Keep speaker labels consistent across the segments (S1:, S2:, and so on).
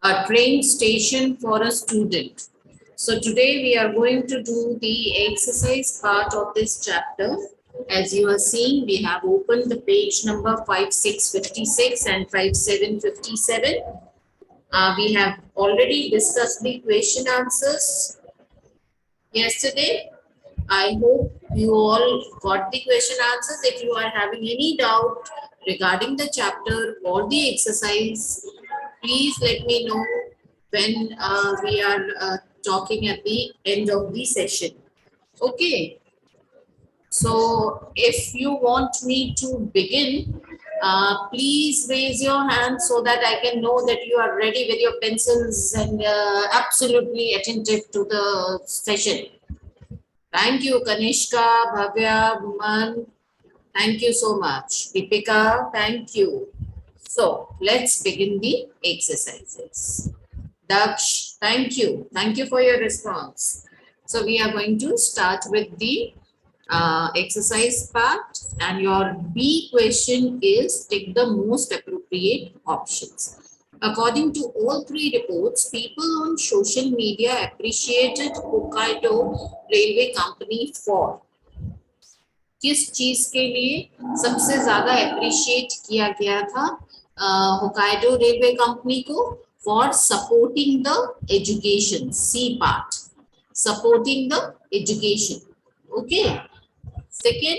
S1: a train station for a student. So today we are going to do the exercise part of this chapter. As you are seeing, we have opened the page number 5656 and 5757. We have already discussed the question answers yesterday. I hope you all got the question answers. If you are having any doubt regarding the chapter or the exercise, please let me know when we are talking at the end of the session. Okay. So if you want me to begin, please raise your hand so that I can know that you are ready with your pencils and absolutely attentive to the session. Thank you, Kanishka, Bhavya, Bhuman. Thank you so much. Deepika, thank you. So let's begin the exercises. Daksh, thank you. Thank you for your response. So we are going to start with the exercise part, and your B question is take the most appropriate options. According to all three reports, people on social media appreciated Hokkaido Railway Company for किस चीज के लिए सबसे ज्यादा appreciate किया गया था Hokkaido railway company को? For supporting the education, C part, supporting the education. Okay. Second,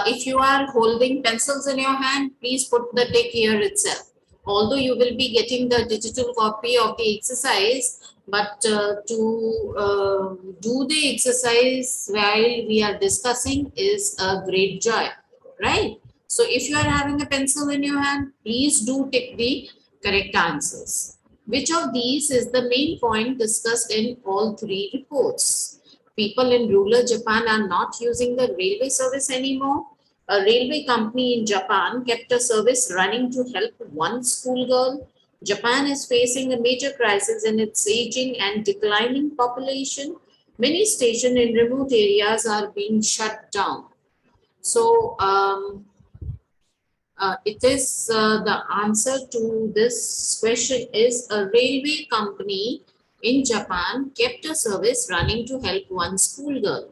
S1: if you are holding pencils in your hand, please put the tick here itself. Although you will be getting the digital copy of the exercise, but to do the exercise while we are discussing is a great joy, right? So if you are having a pencil in your hand, please do tick the correct answers. Which of these is the main point discussed in all three reports? People in rural Japan are not using the railway service anymore. A railway company in Japan kept a service running to help one schoolgirl. Japan is facing a major crisis in its aging and declining population. Many stations in remote areas are being shut down. So it is the answer to this question is a railway company in Japan kept a service running to help one schoolgirl.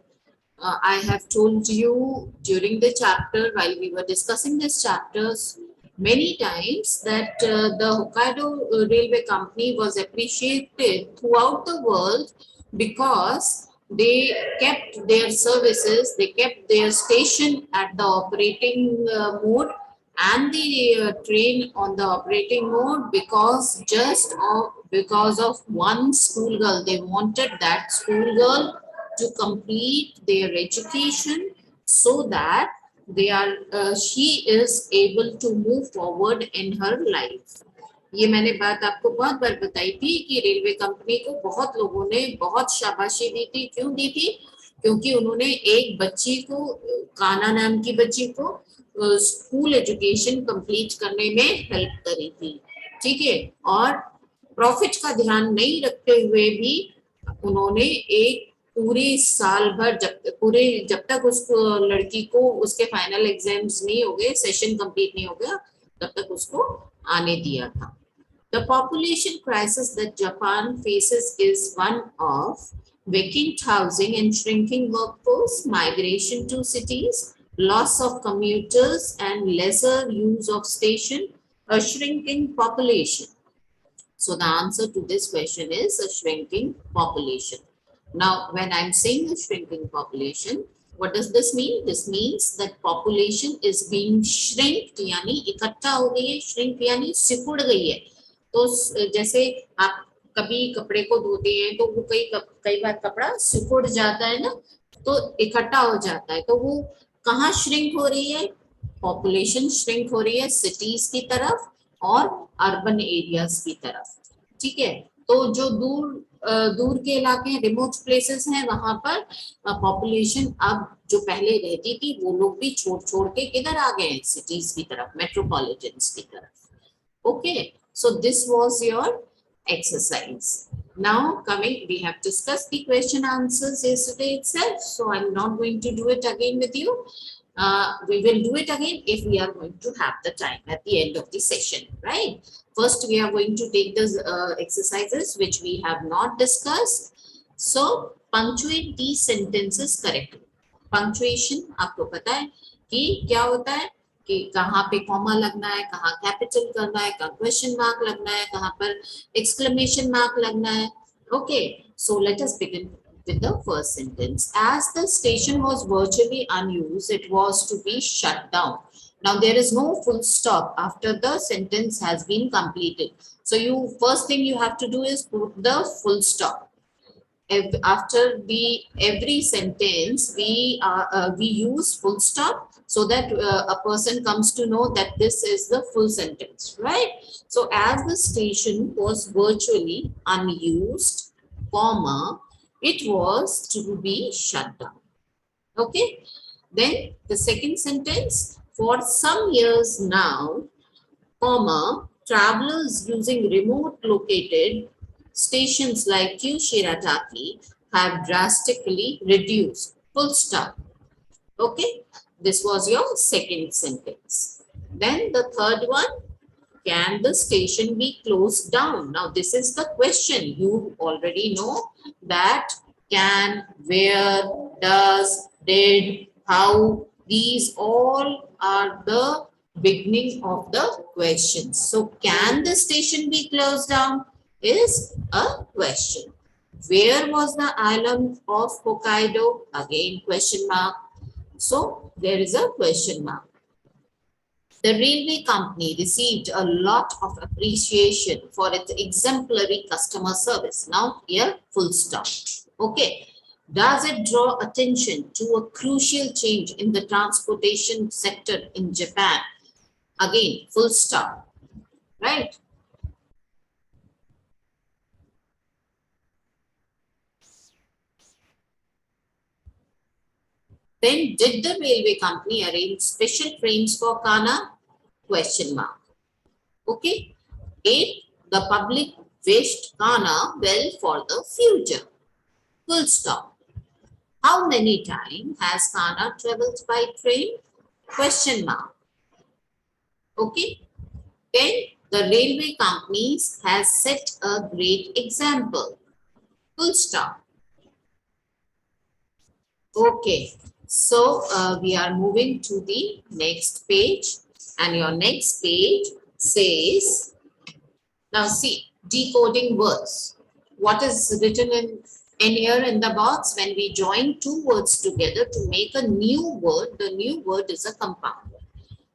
S1: I have told you during the chapter, while we were discussing these chapters, many times that the Hokkaido Railway Company was appreciated throughout the world because they kept their services, they kept their station at the operating mode and the train on the operating mode because of one schoolgirl. They wanted that schoolgirl to complete their education so that she is able to move forward in her life. ये मैंने बात आपको बहुत बार बताई थी कि railway company को बहुत लोगों ने बहुत शाबाशी दी थी. क्यों दी थी? क्योंकि उन्होंने एक बच्ची को, काना नाम की बच्ची को, स्कूल एजुकेशन कंप्लीट करने में हेल्प करी थी. ठीक है. और प्रॉफिट का ध्यान नहीं रखते हुए भी उन्होंने एक पूरे साल भर जब तक उसको, लड़की को उसके फाइनल एग्जाम्स नहीं हो गए, सेशन कंप्लीट नहीं हो गया, तब तक उसको आने दिया था. The population crisis that Japan faces is one of vacant housing and shrinking workforce, migration to cities, loss of commuters and lesser use of station, a shrinking population. So the answer to this question is a shrinking population. Now, when I'm saying a shrinking population, what does this mean? This means that population is being shrinked, यानी इकट्ठा हो गई है. shrink यानी सिकुड़ गई है. तो जैसे आप कभी कपड़े को धोते हैं तो वो कई बार कपड़ा सिकुड़ जाता है ना, तो इकट्ठा हो जाता है. तो वो कहाँ श्रिंक हो रही है? पॉपुलेशन श्रिंक हो रही है सिटीज की तरफ और अर्बन एरियाज की तरफ. ठीक है. तो जो दूर के इलाके, रिमोट प्लेसेस हैं, वहां पर पॉपुलेशन अब जो पहले रहती थी वो लोग भी छोड़ के किधर आ गए हैं? सिटीज की तरफ, मेट्रोपॉलिटन्स की तरफ. Okay. So this was your exercise. Now coming, we have discussed the question answers yesterday itself, so I'm not going to do it again with you. We will do it again if we are going to have the time at the end of the session, right? First, we are going to take those exercises which we have not discussed. So, punctuate these sentences correctly. Punctuation, आपको पता है कि क्या होता है कि कहाँ पे कॉमा लगना है, कहाँ कैपिटल करना है, कहाँ क्वेश्चन मार्क लगना है, कहाँ पर एक्सक्लेमेशन मार्क लगना है. Okay, so let us begin with the first sentence. As the station was virtually unused, it was to be shut down. Now there is no full stop after the sentence has been completed. So you first thing you have to do is put the full stop. After the every sentence we use full stop so that a person comes to know that this is the full sentence, right? So as the station was virtually unused, comma, it was to be shut down. Okay, then the second sentence, for some years now, comma, travelers using remote located stations like Kyushirataki have drastically reduced. Full stop. Okay, this was your second sentence. Then the third one, can the station be closed down? Now this is the question. You already know that can, where, does, did, how, these all are the beginning of the questions. So can the station be closed down is a question. Where was the island of Hokkaido? Again question mark. So there is a question mark. The railway company received a lot of appreciation for its exemplary customer service. Now here full stop. Okay. Does it draw attention to a crucial change in the transportation sector in Japan? Again, full stop. Right? Then did the railway company arrange special trains for Kana? Question mark. Okay. 8. The public wished Kana well for the future. Full stop. How many times has Kana traveled by train? Question mark. Okay. Then the railway companies has set a great example. Full stop. Okay. So we are moving to the next page, and your next page says, now see, decoding words. What is written in here in the box? When we join two words together to make a new word, the new word is a compound word.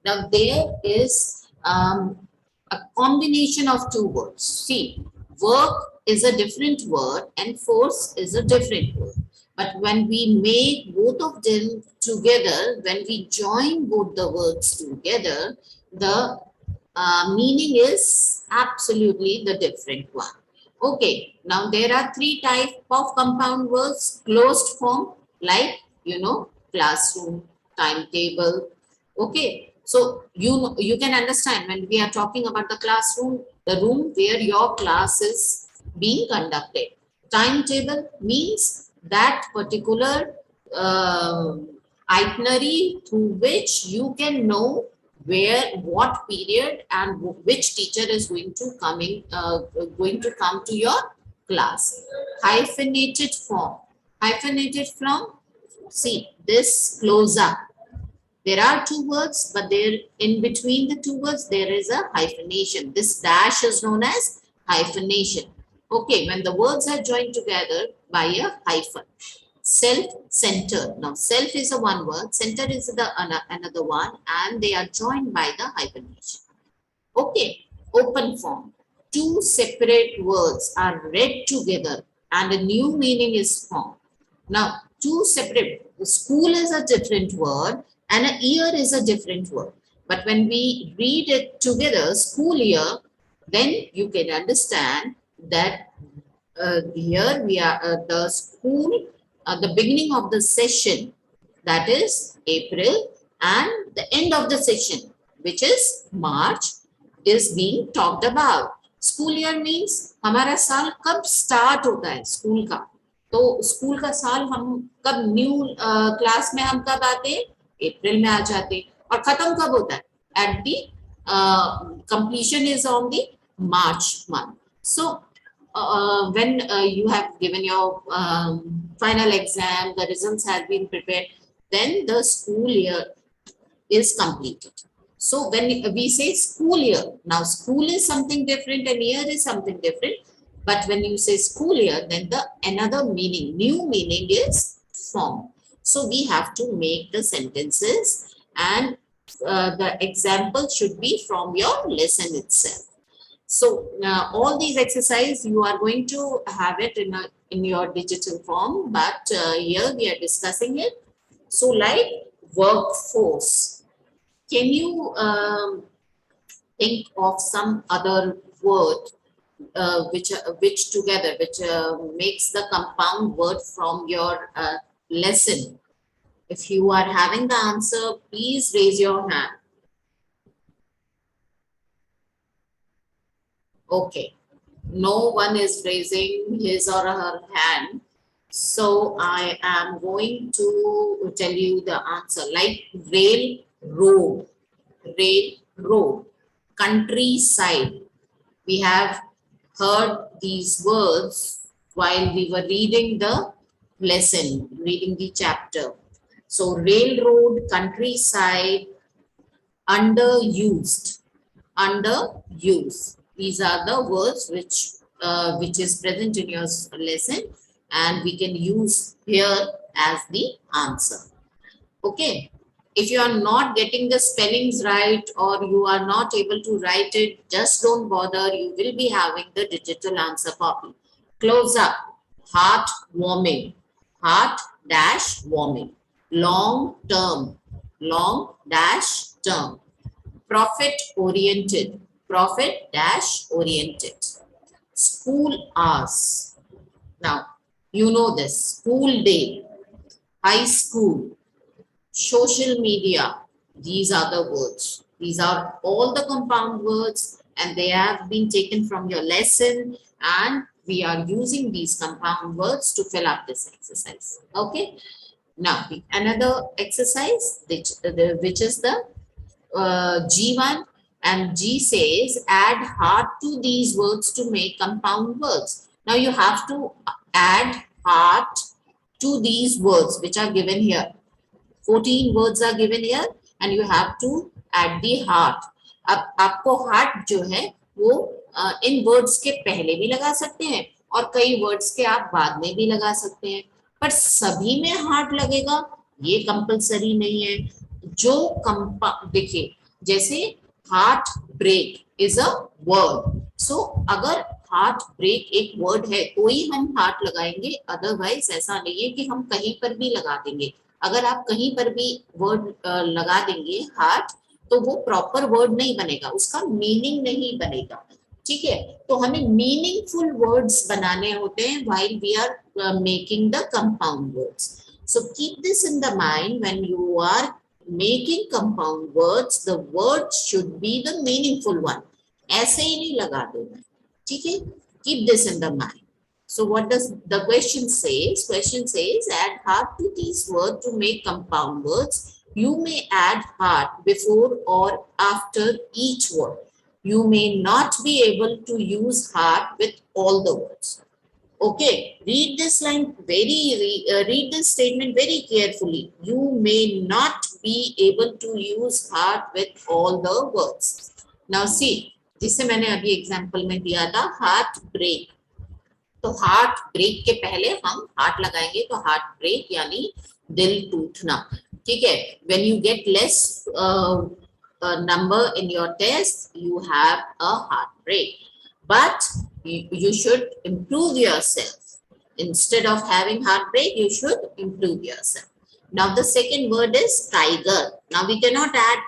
S1: Now there is a combination of two words. See, work is a different word and force is a different word. But when we make both of them together, when we join both the words together, the meaning is absolutely the different one. Okay, now there are three types of compound words. Closed form, like, classroom, timetable. Okay, so you can understand when we are talking about the classroom, the room where your class is being conducted. Timetable means that particular itinerary through which you can know what period and which teacher is going to come to your class. Hyphenated form. Hyphenated form. See this close up. There are two words, but there in between the two words there is a hyphenation. This dash is known as hyphenation. Okay, when the words are joined together by a hyphen. Self-centered. Now, self is a one word, center is the another one, and they are joined by the hyphenation. Okay, open form. Two separate words are read together and a new meaning is formed. Now, two separate, school is a different word and a year is a different word. But when we read it together, school year, then you can understand that here we are the school, the beginning of the session, that is April, and the end of the session, which is March, is being talked about. School year means हमारा साल कब start होता है school का. तो school का साल हम कब न्यू क्लास में हम कब आते हैं अप्रैल में आ जाते, और खत्म कब होता है, at the completion is on the March month. So when you have given your final exam, the results have been prepared, then the school year is completed. So when we say school year, now school is something different and year is something different. But when you say school year, then the another meaning, new meaning is form. So we have to make the sentences, and the example should be from your lesson itself. So all these exercise you are going to have it in your digital form, but here we are discussing it. So like workforce, can you think of some other word which together which makes the compound word from your lesson? If you are having the answer, please raise your hand. Okay, no one is raising his or her hand, so I am going to tell you the answer. Like railroad, countryside. We have heard these words while we were reading the lesson, reading the chapter. So railroad, countryside, underused, underuse. These are the words which is present in your lesson, and we can use here as the answer. Okay, if you are not getting the spellings right or you are not able to write it, just don't bother. You will be having the digital answer copy. Close up, heart warming, heart dash warming, long term, long dash term, profit oriented, profit dash oriented, school hours. Now, you know this, school day, high school, social media. These are the words. These are all the compound words, and they have been taken from your lesson, and we are using these compound words to fill up this exercise. Okay. Now, another exercise which is the G1, and G says add heart to these words to make compound words. Now you have to add heart to these words which are given here. 14 words are given here and you have to add the heart. अब आपको heart जो है वो इन words के पहले भी लगा सकते हैं और कई words के आप बाद में भी लगा सकते हैं, पर सभी में heart लगेगा ये कंपलसरी नहीं है. जो देखिए जैसे heartbreak is a word, so अगर हार्ट ब्रेक एक वर्ड है तो ही हम हार्ट लगाएंगे, अदरवाइज ऐसा नहीं है कि हम कहीं पर भी लगा देंगे. अगर आप कहीं पर भी वर्ड लगा देंगे हार्ट तो वो प्रॉपर वर्ड नहीं बनेगा, उसका मीनिंग नहीं बनेगा. ठीक है, तो हमें मीनिंगफुल वर्ड्स बनाने होते हैं while we are making the compound words. So keep this in the mind when you are making compound words, the word should be the meaningful one. ऐसे ही नहीं लगा देना, ठीक है. Keep this in the mind. So what does the question says? Question says add heart to these words to make compound words. You may add heart before or after each word. You may not be able to use heart with all the words. Okay, read this line read this statement very carefully. You may not be able to use heart with all the words. Now see, जिससे मैंने अभी example में दिया था heart break, तो heart break के पहले हम हार्ट लगाएंगे तो हार्ट ब्रेक यानी दिल टूटना. ठीक है, when you get less number in your test you have a heart break, but you should improve yourself. Instead of having heartbreak, you should improve yourself. Now the second word is tiger. Now we cannot add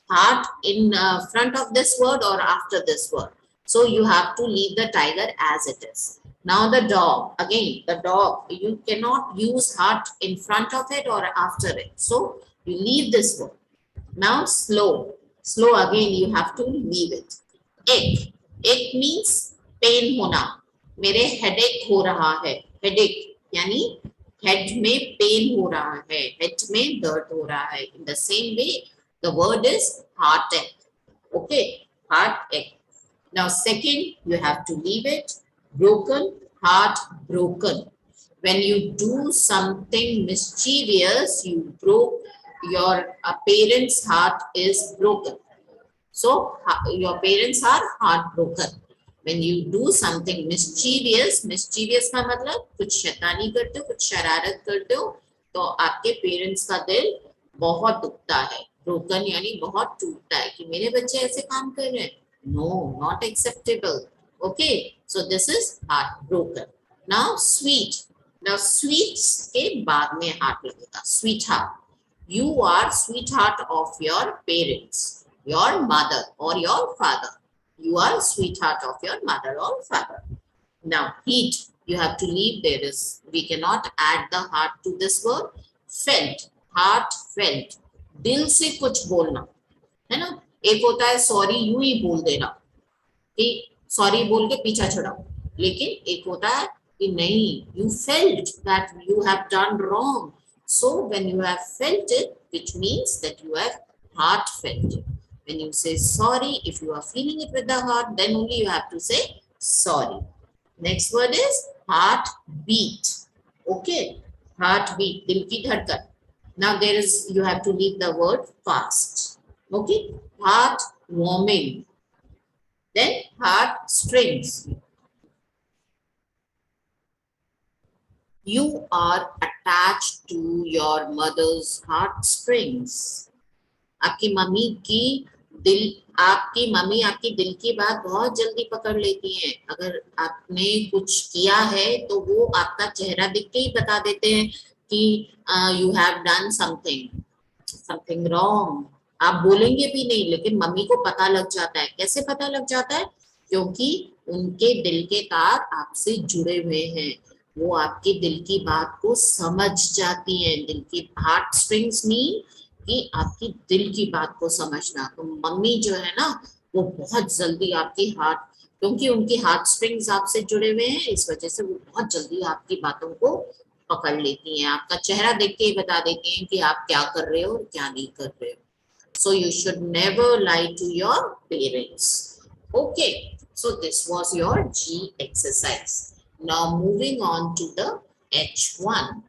S1: heart in front of this word or after this word. So you have to leave the tiger as it is. Now the dog. Again, the dog. You cannot use heart in front of it or after it. So you leave this word. Now slow. Slow again you have to leave it. Ache. Ache means pain होना, मेरे headache हो रहा है. Headache यानी head में pen हो रहा है, हेड में दर्द हो रहा है. In the same way the word is heart एक. Okay, heart ache. Now second, you have to leave it. Broken, heart broken. When you do something mischievous, you broke your parent's heart is broken. So your parents are heartbroken. When you do something mischievous, mischievous का मतलब कुछ शैतानी करते हो, कुछ शरारत करते हो, तो आपके पेरेंट्स का दिल बहुत दुखता है. ब्रोकन यानी बहुत टूटता है कि मेरे बच्चे ऐसे काम कर रहे हैं. No, not acceptable. Okay, so this is heartbroken. Now sweet. Now sweets के बाद में हार्ट लगेगा. Sweetheart. You are sweetheart of your parents, your mother or your father. You are sweetheart of your mother or father. Now heat, you have to leave. There is, we cannot add the heart to this word. Felt, heart felt. दिल से कुछ बोलना है ना. एक होता है sorry यूं ही बोल देना कि सॉरी बोल के पीछा छुड़ाओ, लेकिन एक होता है कि नहीं, you felt that you have done wrong. So when you have felt it, which means that you have heart felt it. When you say sorry, if you are feeling it with the heart, then only you have to say sorry. Next word is heart beat. Okay, heart beat, dil ki dhadkan. Now there is, you have to leave the word fast. Okay, heart warming. Then heart strings. You are attached to your mother's heartstrings. आपकी mummy की दिल, आपकी mummy आपकी दिल की बात बहुत जल्दी पकड़ लेती हैं. अगर आपने कुछ किया है तो वो आपका चेहरा देख के ही बता देते हैं कि you have done something wrong. आप बोलेंगे भी नहीं, लेकिन मम्मी को पता लग जाता है. कैसे पता लग जाता है? क्योंकि उनके दिल के तार आपसे जुड़े हुए हैं. वो आपके दिल की बात को समझ जाती हैं. दिल की हार्ट स्ट्रिंग्स मीन कि आपकी दिल की बात को समझना. तो मम्मी जो है ना, वो बहुत जल्दी आपकी हार्ट, क्योंकि उनकी हार्ट स्ट्रिंग्स आपसे जुड़े हुए हैं, इस वजह से वो बहुत जल्दी आपकी बातों को पकड़ लेती हैं. आपका चेहरा देख के ही बता देती हैं कि आप क्या कर रहे हो और क्या नहीं कर रहे हो. So you should never lie to your parents. Okay, so this was your G exercise. Now moving on to the H1.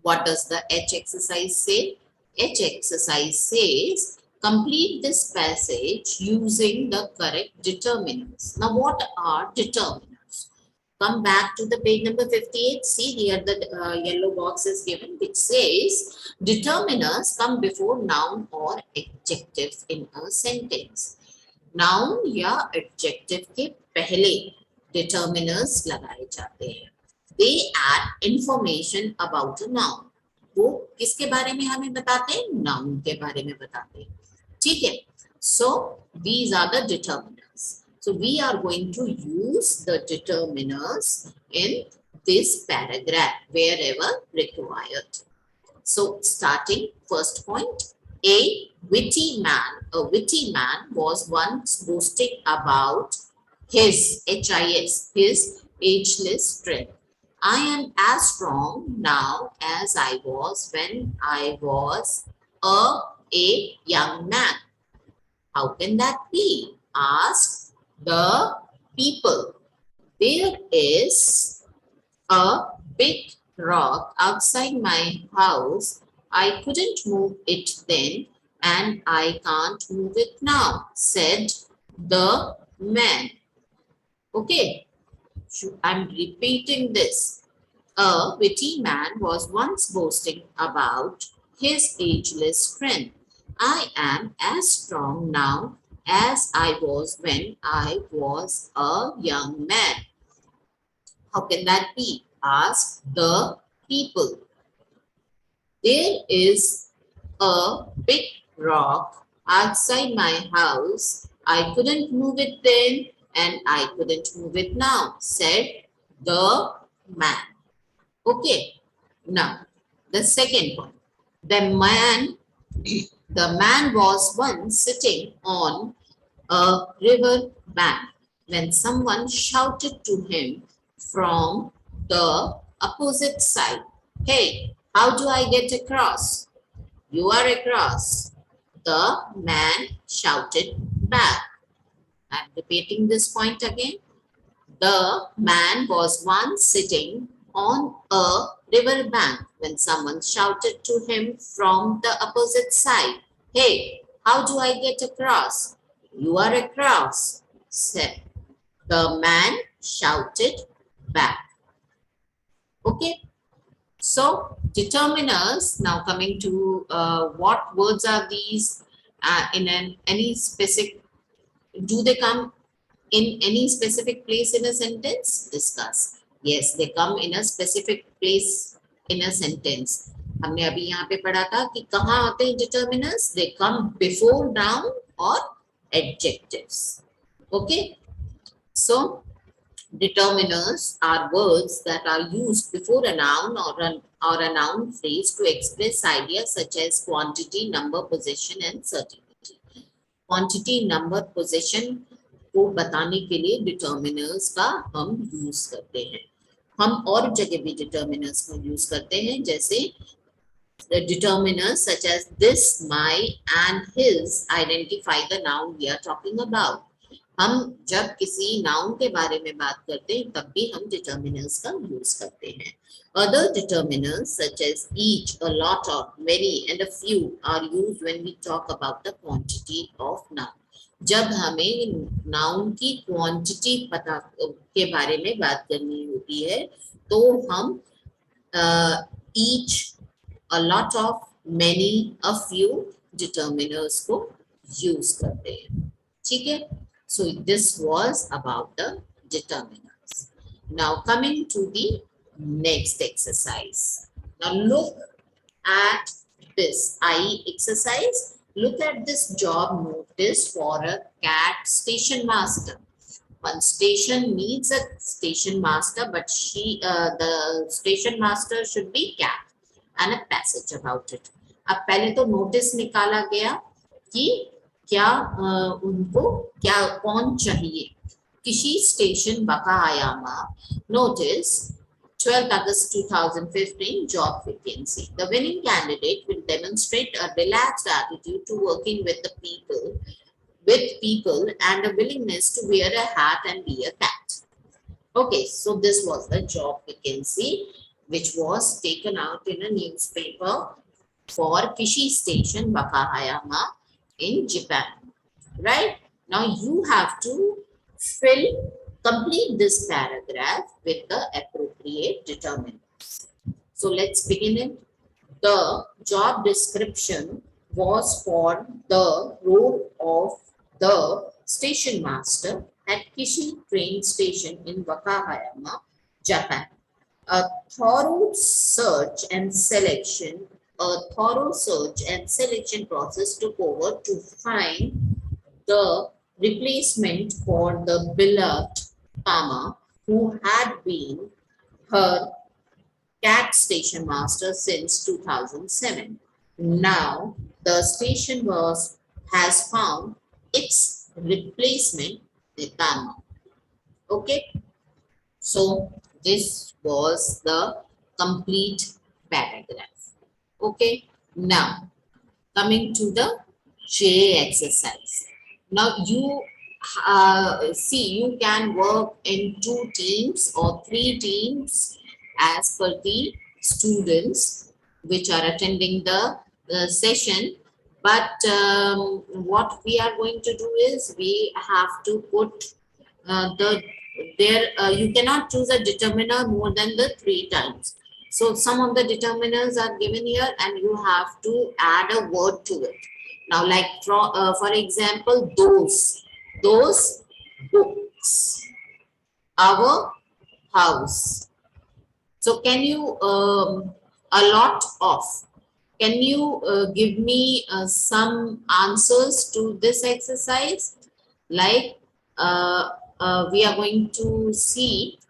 S1: What does the H exercise say? H exercise says complete this passage using the correct determinants. Now what are determinants? Come back to the page number 58. See here the yellow box is given which says determiners come before noun or adjectives in a sentence. Noun या adjective के पहले determiners लगाए जाते हैं. They add information about a noun. वो किसके बारे में हमें बताते हैं? Noun के बारे में बताते हैं. ठीक है. So these are the determiners. So we are going to use the determiners in this paragraph wherever required. So starting first point, a witty man was once boasting about his, his ageless strength. I am as strong now as I was when I was a young man. How can that be? Asked the people. There is a big rock outside my house. I couldn't move it then, and I can't move it now, said the man. Okay, I'm repeating this. A witty man was once boasting about his ageless strength. I am as strong now as I was when I was a young man. How can that be? Ask the people. There is a big rock outside my house. I couldn't move it then, and I couldn't move it now, said the man. Okay, now the second one. The man was once sitting on a river bank when someone shouted to him from the opposite side. Hey, how do I get across? You are across. The man shouted back. I'm repeating this point again. The man was once sitting on a river bank when someone shouted to him from the opposite side, "Hey, how do I get across?" "You are across," said the man shouted back. Okay, so determiners, now coming to what words are these any specific, do they come in any specific place in a sentence? Discuss. Yes, they come in a specific place in a sentence. हमने अभी यहाँ पे पढ़ा था कि कहाँ आते हैं determiners? They come before noun or adjectives. Okay, so determiners are words that are used before a noun or a noun phrase to express ideas such as quantity, number, position, and certainty. Quantity, number, position को बताने के लिए determiners का हम use करते हैं. हम और जगह भी डिटर्मिनर्स को यूज करते हैं, जैसे determiners such as this, my and his identify the noun we are talking about. हम जब किसी नाउन के बारे में बात करते हैं तब भी हम डिटर्मिनर्स का यूज करते हैं. Other determiners such as each, a lot of, many and a few are used when we talk about the quantity of noun. जब हमें नाउन की क्वांटिटी पता के बारे में बात करनी होती है तो हम each, a lot of, many, a few determiners को यूज करते हैं. ठीक है. So this was about the determiners. Now coming to the next exercise. Now look at this IE exercise. Look at this job notice for a cat station master. One station needs a station master, but the station master should be cat, and a passage about it. अब पहले तो notice निकाला गया कि क्या उनको क्या कौन चाहिए. किसी station बकायामा notice 12th August 2015 job vacancy. The winning candidate will demonstrate a relaxed attitude to working with people and a willingness to wear a hat and be a cat. Okay, so this was the job vacancy which was taken out in a newspaper for Kishi Station, Wakayama in Japan. Right? Now you have to complete this paragraph with the appropriate determinants. So let's begin it. The job description was for the role of the station master at Kishi train station in Wakayama, Japan. A thorough search and selection process took over to find the replacement for the beloved Pama, who had been her cat station master since 2007. Now the station has found its replacement, the Pama. Okay, so this was the complete paragraph. Okay, now coming to the J exercise. Now you see, you can work in 2 teams or 3 teams as per the students which are attending the session. But what we are going to do is we have to put you cannot choose a determiner more than the 3 times. So some of the determiners are given here and you have to add a word to it. Now like for example, those books, our house. So can you a lot of, can you give me some answers to this exercise? Like we are going to see